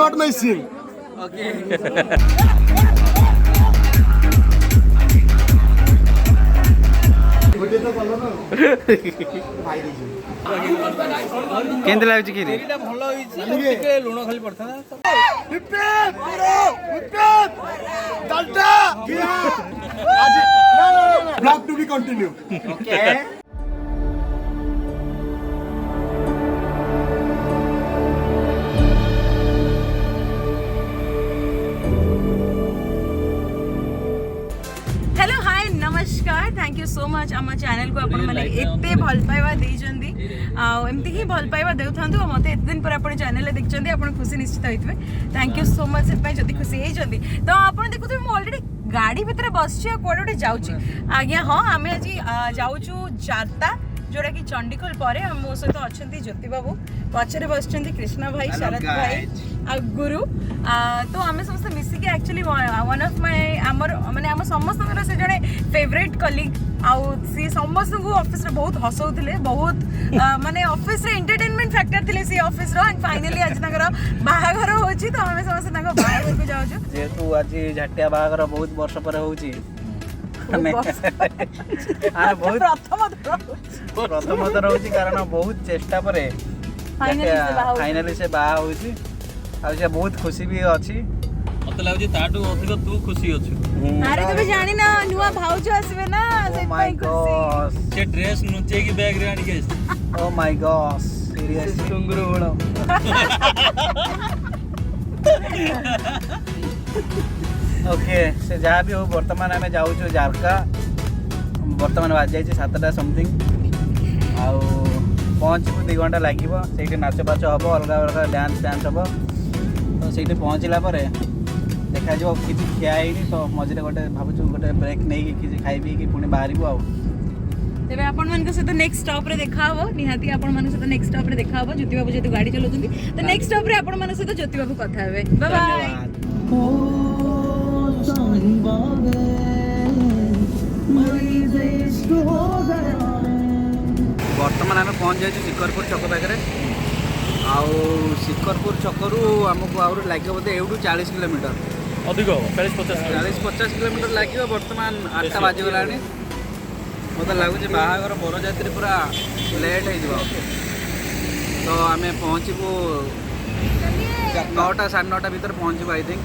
not my sim. କେମିତି ଲାଗୁଛି କ୍ଷୀରି? ଭଲ ହେଇଛି ଟିକେ ଲୁଣ ଖାଲି ପଡିଥାନ୍ତା Vlog to be continue. Hello hi नमस्कार थैंक यू सो मच आम चैनल को आपण माने एते भल पाइबा देइचंदी एमती ही भल पाइबा देउथांतु मते एते दिन पर आपण चैनल देखचंदी आपण खुशी निश्चित होइतबे थैंक यू सो मच से जदी खुशी हेचंदी तो आपण देखुथबे म ऑलरेडी गाड़ी भीतर बसछि आ कोडे जाउछि आज्ञा हां आमे आज जाउछु जारता जोड़ा कि चंडीखोल पर मो सहित अच्छा ज्योति बाबू पचरे बस कृष्णा भाई शरद भाई आ गुरु तो आम समस्त मिसिकी एक्चुअली वन ऑफ माय आमर माने आम समस्त से जड़े फेवरेट कलीग सी समस्त को ऑफिस रे बहुत हसौथिले बहुत माने ऑफिस रे एंटरटेनमेंट फैक्टर थिले सी ऑफिस रो एंड फाइनली आज तकर बाहाघर होची तो आम समस्त तक बाहाघर को जाउछु जेतु आज झाटिया बाहाघर बहुत वर्ष पर होची प्रथम थर होची कारण बहुत चेष्टा पर फाइनली से बाहा होची आ से बहुत खुशी भी अछि मते लागै ताटू अधिक तू खुशी अछि अरे तबे जानि ना नुवा भाउज आसबे ना से माय गॉड से ड्रेस नुचे की बैग रे आनी के ओ माय गॉड सीरियसली टुंगुरु बळो ओके से जहाँ भी हो बर्तमान आम जाऊँ जारका बर्तमान बाज जाए 7टा समथिंग आउ पहुँचू 2 घंटा लगे से नाच बाच हम अलग अलग डांस हम तो से पहुँचला देखा किसी खिया तो मझे गोटे भावुँ गोटे ब्रेक नहीं कि खाई पी पुणी बाहर आउ तेरे आपण मन सहित नेक्स्ट स्टॉप रे देखा हो निहाती आपण मन सहित नेक्स्ट स्टॉप रे देखा हो ज्योति बाबू जेतु गाड़ी चलाउछंती तो नेक्स्ट स्टॉप रे आपण मन सहित ज्योति बाबू कथा हेबे बाय बाय बर्तमान आम पहुँच जाए शिखरपुर छक पाखे आउ शिखरपुर छकरू आमको आउर लगे बोधे एवं 40 किलोमीटर अधिक 40-50 किलोमीटर लगे बर्तमान 8टा बाजिगला मत लगुच बाहागर बरजात्री पूरा लेट हो तो आम पहुँचू 9टा 9:30 भर पहुँचू आई थिंक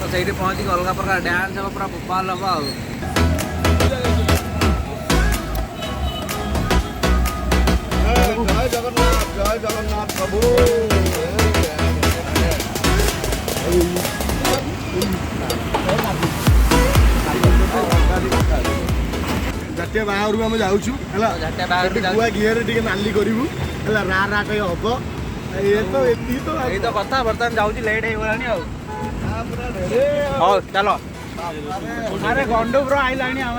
तो सही पहुँचिक अलग प्रकार डांस हम पूरा भोपाल हम आ जय जगन्नाथ प्रभु जातीय बाहर आम जाऊँ गुआ घीरे टे नाली करूँ रा रा कहीं हम ये तो ये तो कथा बर्तमान जाऊँ लेट हो चलो अरे गंडू ब्रो आइला आम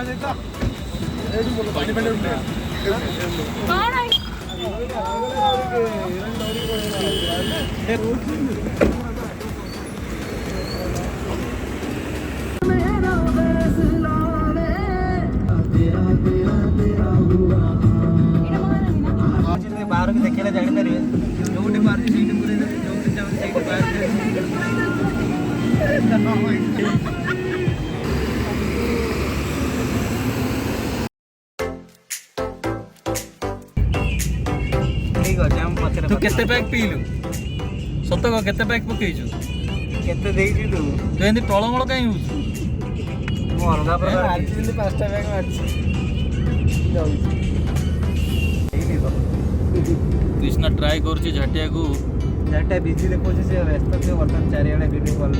बाहर भी देखे जापारे जो ठीक अच्छे तू केते पैक पीलु सत को केते पैक पकेइछु केते देइछि तू तू एंदी टळमळ काई होछु मो अलगा प्रकार आछि 5टा बैग मारछि कृष्णा ट्राई करछि झाटिया को झाटिया बिजी देखो से व्यस्त थे बर्तमान चारियाडे video call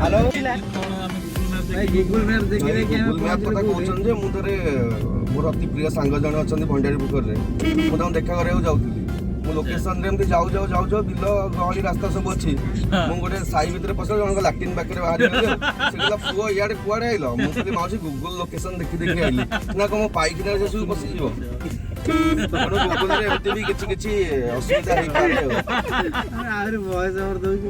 hello Google map देखि देखि गूगल मैप कथा कहउछन जे मु तरे मोर अति प्रिय सांग जण अछन भंडारी पुखर रे मु ताऊ देखा करे जाउथली मु लोकेशन रे एमती जाऊ जाऊ जाऊ जाऊ बिलो गहली रास्ता सब अछि मु गोटे साई भीतर पसर जण लैट्रिन पाखरे बाहर सेला पुओ याडे कुआडे आइलो मु कहली माउसी गूगल लोकेशन देखि देखि आइली ना को पाइकिना जे सब बसि जीवो गूगल रे एमती भी किछि किछि असुविधा हे पारे आरे वॉइस ओवर दो कि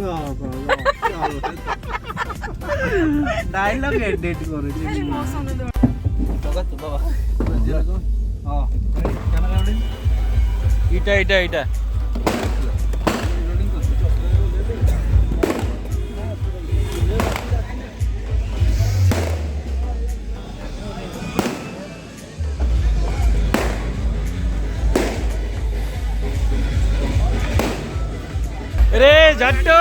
डायलॉग एडिट करू छी मौसम बाबा हाँ कैमरा रोलिंग इटा इटा इटा अरे झट्टो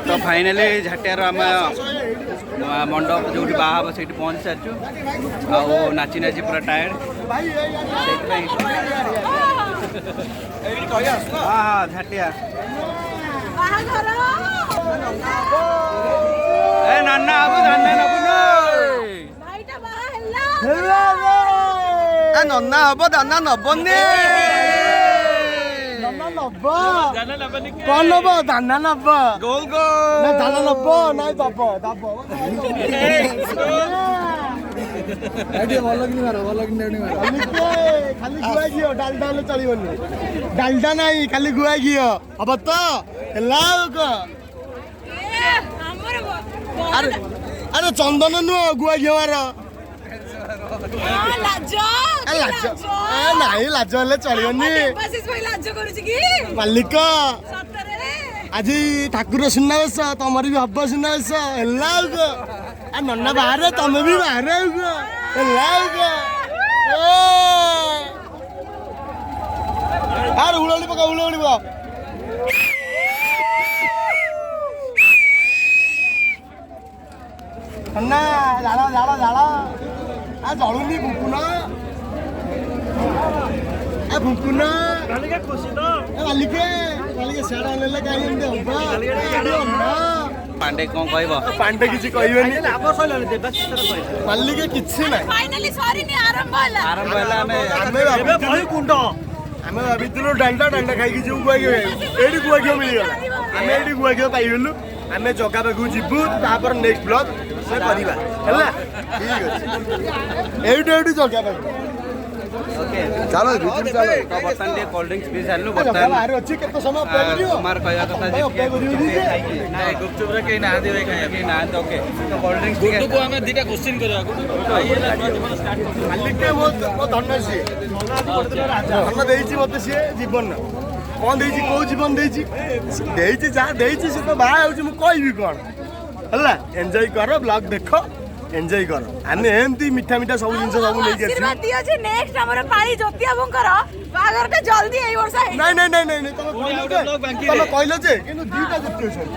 तो फाइनाली झाटियार आम मंडप जो बाहा से पहुँच सारी नाची नाची पूरा टायर्ड ହଁ ଝାଟିଆ ବାହାଘର ଏ ନାନା ବାବୁ ଧାନ ନବୁନୁ ଭାଇଟା ବାହା ହେଲା ନନା ହବ ଦାନା ନବନି ଜାନା ନବନି କି? କଣ ନବ ଦାନା ନବ ଗୋଲ ନା ଗୋଲ ଦାନା ନବ ନାଇଁ ଦବ ଦବ ଖାଲି ଗୁଆ ଘିଅ ଡାଲଡା ହେଲେ ଚଳିବନି ଡାଲଡା ନାହିଁ ଖାଲି ଗୁଆ ଘିଅ ହବ ତ ହେଲା ଆଉ କଣ ଆମର ଆରେ ଆରେ ଚନ୍ଦନ ନୁହଁ ଗୁଆ ଘିଅ ମାର ଲାଜ ଲାଜ ନାଇଁ ଲାଜ ହେଲେ ଚଳିବନି ଦେବାଶିଷ ଭାଇ ଲାଜ କରୁଛି କି ମାଲିକ ସତରେ ଆଜି ଠାକୁର ସୁନାବେଶ ତମର ବି ହବ ସୁନାବେଶ ହେଲା ଆଉ କଣ ଆ ନନା ବାହାରେ ତମେ ବି ବାହାରେ ଆଉ କଣ ହେଲା ଆଉ କଣ ଆରେ ହୁଳହୁଳି ପକା ହୁଳହୁଳି ପକା ନନା ଜାଳ ଜାଳ ଜାଳ ଆ ଜଳୁନି ଭୁଙ୍କୁନ ଆ ଭୁଙ୍କୁନ ମାଲିକେ ମାଲିକେ ସିଆଡେ ନେଲେ କାହିଁ ଏମିତି ହବ ପାଣ୍ଡେ କଣ କହିବ ପାଣ୍ଡେ କିଛି କହିବେନି ମାଲିକେ କିଛି ନାହିଁ ଫାଇନାଲି ସରିନି ଆରମ୍ଭ ହେଲା ଆରମ୍ଭ ହେଲା ଆମେ ଆମେ ଭାବିଥିଲୁ ଡାଲଡା ଡାଲଡା ଖାଇକି ଯିବୁ ଗୁଆ ଘିଅ ଏଇଠି ଗୁଆ ଘିଅ ମିଳିଗଲା ଆମେ ଏଇଠି ଗୁଆ ଘିଅ ପାଇଗଲୁ ଆମେ ଜଗା ପାଖକୁ ଯିବୁ ତାପରେ ନେକ୍ସଟ ବ୍ଲଗ ସେ କରିବା ହେଲା ଠିକ ଅଛି ଏଇଠୁ ଏଇଠୁ ଜଗା ପାଖକୁ ଓକେ ଚାଲ ଭିତରୁ ଚାଲ ତ ବର୍ତ୍ତମାନ ଟିକେ କୋଲ୍ଡ ଡ୍ରିଙ୍କସ୍ ପିଇ ସାରିଲୁ ଜଗା ବର୍ତ୍ତମାନ ବାହାରେ ଅଛି କେତେ ସମୟ ଅପେକ୍ଷା କରିବ କୁମାର କହିବା କଥା ଯେ ଅପେକ୍ଷା କରିବ ଖାଇକି ନାଇଁ ଗୁପଚୁପରେ କେହି ନାହାନ୍ତି ଭାଇ ଖାଇବା କେହି ନାହାନ୍ତି ଓକେ ତ କୋଲ୍ଡ ଡ୍ରିଙ୍କସ୍ ଟିକେ ଗୁଡୁକୁ ଆମେ ଦିଟା କ୍ୱେଶ୍ଚିନ୍ କରିବା ଗୁଡୁ ଭାଇ ହେଲା ନୂଆ ଜୀବନ ଷ୍ଟାର୍ଟ କରୁଛୁ ମାଲିକେ ମୋ ଧନ ସିଏ ଧନ ଦେଇଛି ମତେ ସିଏ ଜୀବନ କଣ ଦେଇଛି କୋଉ ଜୀବନ ଦେଇଛି ଦେଇଛି ଯାହା ଦେଇଛି ସେ ତ ବାହା ହଉଛି ମୁଁ କହିବି କଣ ହେଲା ଏନ୍ଜୟ କର ବ୍ଲଗ ଦେଖ ଏନ୍ଜୟ କର ଆମେ ଏମିତି ମିଠା ମିଠା ସବୁ ଜିନିଷ ସବୁ ନେଇକି ଆସିବୁ ଆଶୀର୍ବାଦ ଦିଅ ଯେ ନେକ୍ସଟ ଆମର ପାଳି ଜ୍ୟୋତି ବାବୁଙ୍କର ବାହାଘରଟା ଜଲ୍ଦି ଏଇ ବର୍ଷ ହେଇଯିବ। ନାଇଁ ନାଇଁ ନାଇଁ ନାଇଁ ତମେ କହିଲ ଯେ ତମେ କହିଲ ଯେ କିନ୍ତୁ ଦିଟା ଯେତେ ଅଛନ୍ତି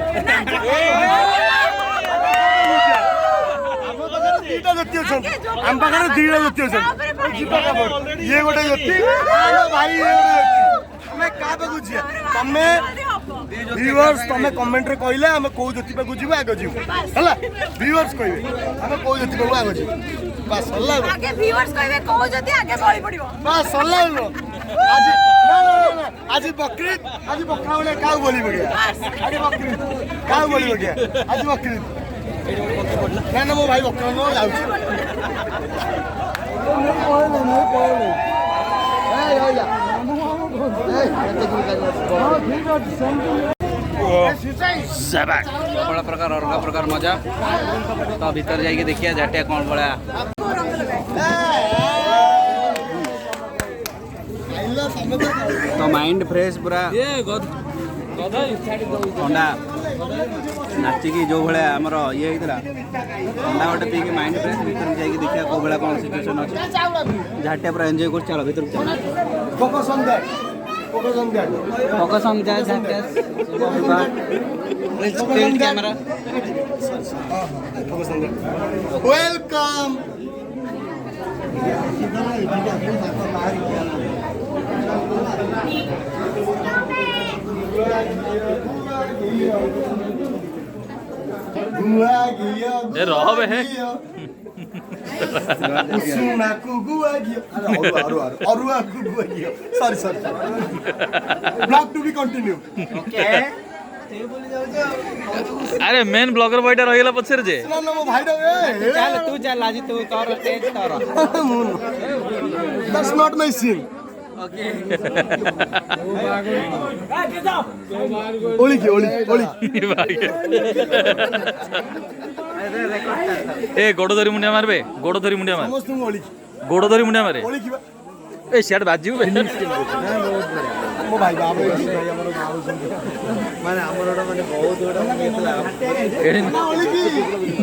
ଦିଟା ଜ୍ୟୋତି ଅଛନ୍ତି ଆମ ପାଖରେ ଦିଟା ଜ୍ୟୋତି ଅଛନ୍ତି ଇଏ ଗୋଟେ ଜ୍ୟୋତି ଭାଇ ଇଏ ଗୋଟେ ଜ୍ୟୋତି ଆମେ କାହା ପାଖକୁ ଯିବା ତମେ ভিউয়ার্স ତମେ କମେଣ୍ଟରେ କହିଲେ ଆମେ କୋଉ ଜ୍ୟୋତି ପାଖକୁ ଯିବୁ ଆଗ ଯିବୁ ହେଲା ଭିଉଆର୍ସ କହିବେ ଆମେ କୋଉ ଜ୍ୟୋତି ପାଖକୁ ଆଗ ଯିବୁ ବାସ୍ ସରିଲା ଆଗେ ଭିଉଆର୍ସ କହିବେ କୋଉ ଯଦି ଆଗେ ବଳି ପଡିବ ବାସ୍ ସରିଲା ଆଜି ନା ଆଜି ବକ୍ରିଦ ଆଜି ବକରା ଭଳିଆ କାଉ ବଳି ପଡ଼ିଆ ଆଜି ବକ୍ରିଦ କାଉ ବଳି ପଡ଼ିଆ ଆଜି ବକ୍ରିଦ ନା ନା ମୋ ଭାଇ ବକରା ନୁହଁ ଯାଉଛି ବଡ଼ ପ୍ରକାର ଅଲଗା ପ୍ରକାର ମଜା ତ ଭିତରେ ଯାଇକି ଦେଖିବା ଝାଟିଆ କ'ଣ ଭଳିଆ ତ ମାଇଣ୍ଡ ଫ୍ରେଶ ପୁରା ଥଣ୍ଡା ନାଚିକି ଯେଉଁ ଭଳିଆ ଆମର ଇଏ ହେଇଥିଲା ଥଣ୍ଡା ଗୋଟେ ପିଇକି ମାଇଣ୍ଡ ଫ୍ରେଶ ଭିତରକୁ ଯାଇକି ଦେଖିବା କେଉଁ ଭଳିଆ କ'ଣ ସିଚୁଏସନ୍ ଅଛି ଝାଟିଆ ପୁରା ଏନ୍ଜୟ କରୁଛି ଚାଲ ଭିତରକୁ ଚାଲ ଫୋକସ୍ ଅନ୍ ଦ୍ୟାଟ୍ ଝାଟିଆ କ୍ୟାମେରା ওয়েলকাম ए रह बे हे सुनाकु गुआ गियो अरुआकु गुआ गियो sorry blog to be continue okay अरे मेन ब्लॉगर बॉयटा रहिला पछरे जे ना ना मो भाई रे ଚାଲ ତୁ ଚାଲ ଆଜି ତୁ ତୋର ତେଜ ତୋର that's not my scene okay ओली ओली ए गोड़ धरी मुंडिया मारबे गोड़ धरी मुंडिया मार समस्त ओली गोड़ धरी मुंडिया मारे ओली किबा ए सियाड बाजिउ बे मो भाई बाबू भाई हमर गाँव माने हमरडा माने बहुत बड़ा केतला ओली की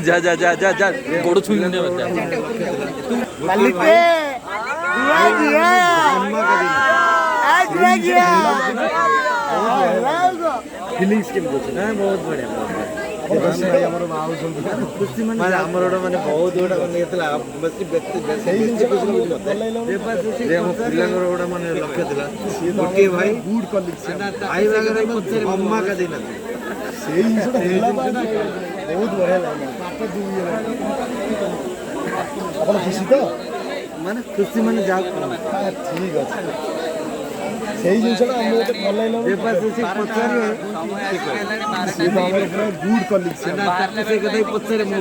जा जा जा जा जा गोड़ छुई मुंडिया मार मालिक पे गुआ गिया आज गुआ गिया फीलिंग्स के बोल ना बहुत बढ़िया ମାନେ ଆମର ଗୋଟେ ମାନେ ବହୁତ ଗୋଟେ ମାନେ ଥିଲା ବେଶୀ ମୋ ପିଲାଙ୍କର ଗୋଟେ ମାନେ ଲକ୍ଷ୍ୟ ଥିଲା ଗୋଟିଏ ଭାଇ ଗୁଡ୍ କଲିଗ୍ସ ଭାଇ ବାଗରେ ଅମାକା ଦେଇନାହାନ୍ତି ସେଇ ଜିନିଷଟା ବହୁତ ବଢ଼ିଆ ଲାଗିଲା ଆପଣ ଖୁସି ତ ମାନେ ଖୁସି ମାନେ ଯାହା ଠିକ୍ ଅଛି ସେଇ ଜିନିଷଟା ଆମକୁ ଏତେ ଭଲ ଲାଗିଲା ପଚାରିବେ ଗୁଡ୍ କଲିଗ୍ସ ସେ କଥା ପଚାରେ ମୁଁ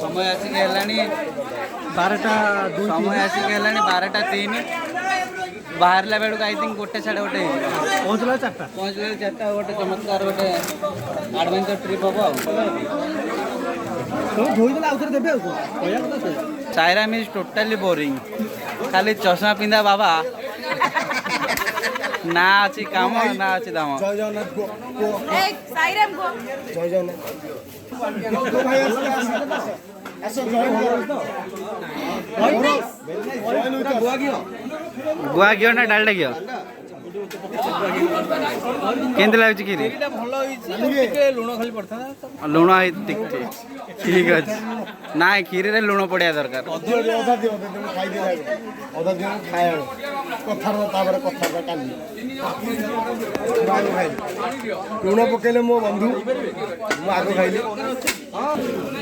समय आसिक हेलानी 12:03 बाहरला बेलू आई थिंक 1:30 पहुँचला 4टा गोटे चमत्कार गोटे एडवेंचर ट्रिप हम सायराम इज टोटाली बोरिंग खाली चश्मा पिंधा बाबा ना अच्छी काम ना अच्छी दाम ଜୟ ଜଗନ୍ନାଥ ସାଇରାମ ଗୋ ଜୟ ଜଗନ୍ନାଥ गुआ घिओ ना डालडा घिओ केंद्र लागुଛି କି रे ଲୁଣ ଖାଲି ପଡିଥା ଲୁଣ ଠିକ ଅଛି ନା କ୍ଷୀରି ରେ ଲୁଣ ପଡିବା ଦରକାର ଲୁଣ ପକେଇଲେ ମୋ ବନ୍ଧୁ ମୁଁ ଆଗ ଖାଇଲି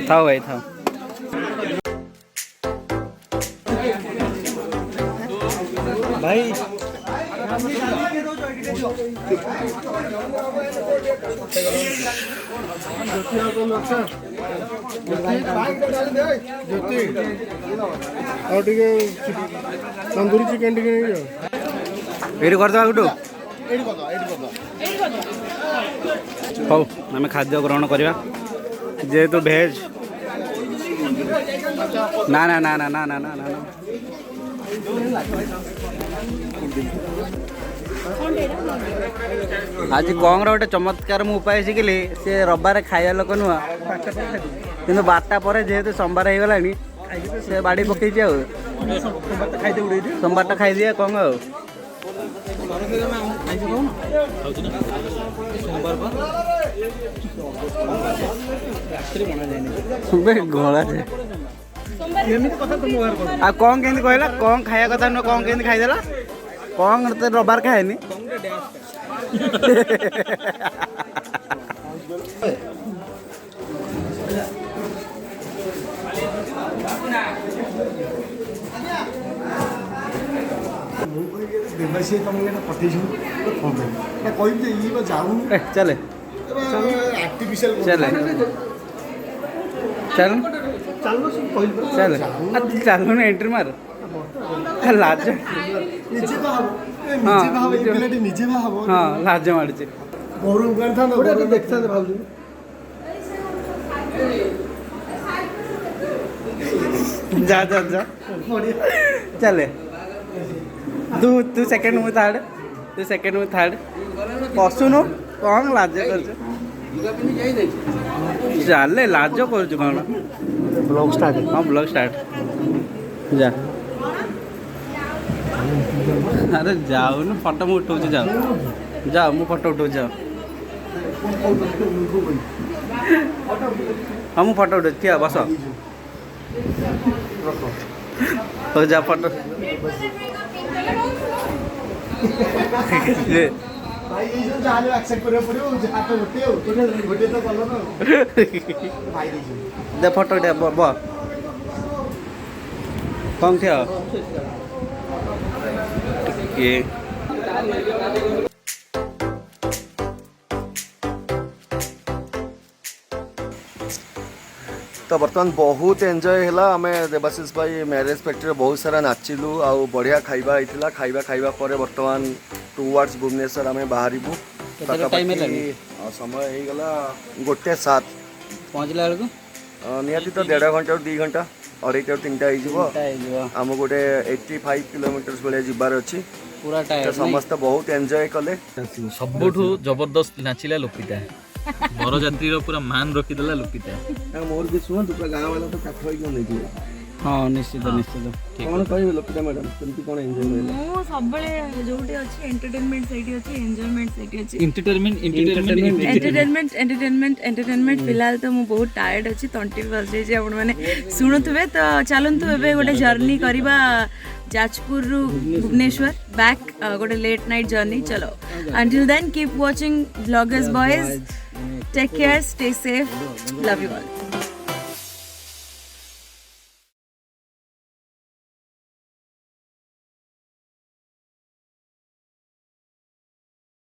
ଥାଉ ଭାଇ ଥାଉ ଭାଇ ଆଉ ଟିକେ ତନ୍ଦୁରୀ ଚିକେନ ଟିକେ ନେଇଯାଅ ଏଇଠି କରିଦେବା ଗୁଟୁ ହଉ ଆମେ ଖାଦ୍ୟ ଗ୍ରହଣ କରିବା ଯେହେତୁ ଭେଜ୍ ନା ନା ନା ନା ନା ନା ନା ନା आज कौन गोटे चमत्कार मु उपाय शिखिली सी रविवार खाया लोक नुह कि 12टा पर जेहेतु सोमवार हो गला से बाड़ी पकई सोमवार टा खाई दिए कौन गला आ कौन केंदी कहला कौन खाया कथा नुह कौन केंदी खाईदेला कौन तो रविवार खाएनी देवासी तुमको पठे कह जाऊन चले आर्टिफिशियल चले चल चल चलो ना एंट्री मार लाज निजे भाव निजे भाव हाँ लाज मारचे देखता भाव जा जा जा चले तू सेकंड मु थर्ड पशुनु कौन लाज कर चले लाज कर कौन ब्लॉग स्टार्ट हाँ ब्लॉग स्टार्ट जा अरे जाओ ना फोटो मु उठाऊ जाओ जाओ मु फोटो उठाऊ जाओ हाँ मु फोटो उठाऊ ठीक बस हो जा फोटो भाई ये जो जाले एक्सेप्ट करे पड़ियो जहां तो गोटे तो कलो ना भाई दे फोटो दे ब कौन थे ये तो बर्तमान बहुत एंजॉय है आम देवाशीष भाई मैरेज फैक्ट्री बहुत सारा नाचिलु आउ बढ़िया खाइबा होता खाइबा पर बर्तमान टुवर्ड्स भुवनेश्वर आम बाहर समय हो गला 1:07 पहुँचला बेलू निहाती तो 1.5 घंटा 2 घंटा 2:30 3टा आम गोटे 85 किलोमीटर भाया जबार अच्छी पूरा टाइम समस्त बहुत एंजॉय कले सबुठू जबरदस्त नाचिला लोपिता बरजात्री पूरा मान रखीदेला लोपिता मोर भी शुणु गाँव वाला तो काठ नहीं ହଁ ନିଶ୍ଚିତ ନିଶ୍ଚିତ କଣ କହିବେ ଲୋକିତା ମ୍ୟାଡାମ କେମିତି କଣ ଏନ୍ଜୟ କରିଲେ? ମୁଁ ସବୁବେଳେ ଯୋଉଠି ଅଛି ଏଣ୍ଟରଟେନମେଣ୍ଟ ସେଇଠି ଅଛି ଏନ୍ଜୟମେଣ୍ଟ ସେଇଠି ଅଛି ଏଣ୍ଟରଟେନମେଣ୍ଟ फिलहाल तो ମୁଁ ବହୁତ ଟାୟାର୍ଡ ଅଛି ତଣ୍ଟି ବସିଯାଇଛି ଆପଣ ମାନେ ଶୁଣୁଥିବେ ତ ଚାଲନ୍ତୁ ଏବେ ଗୋଟେ ଜର୍ଣ୍ଣି କରିବା ଯାଜପୁରରୁ ଭୁବନେଶ୍ୱର ବ୍ୟାକ୍ ଗୋଟେ ଲେଟ୍ ନାଇଟ୍ ଜର୍ଣ୍ଣି ଚलो until then keep watching vloggers boys take care stay safe love you all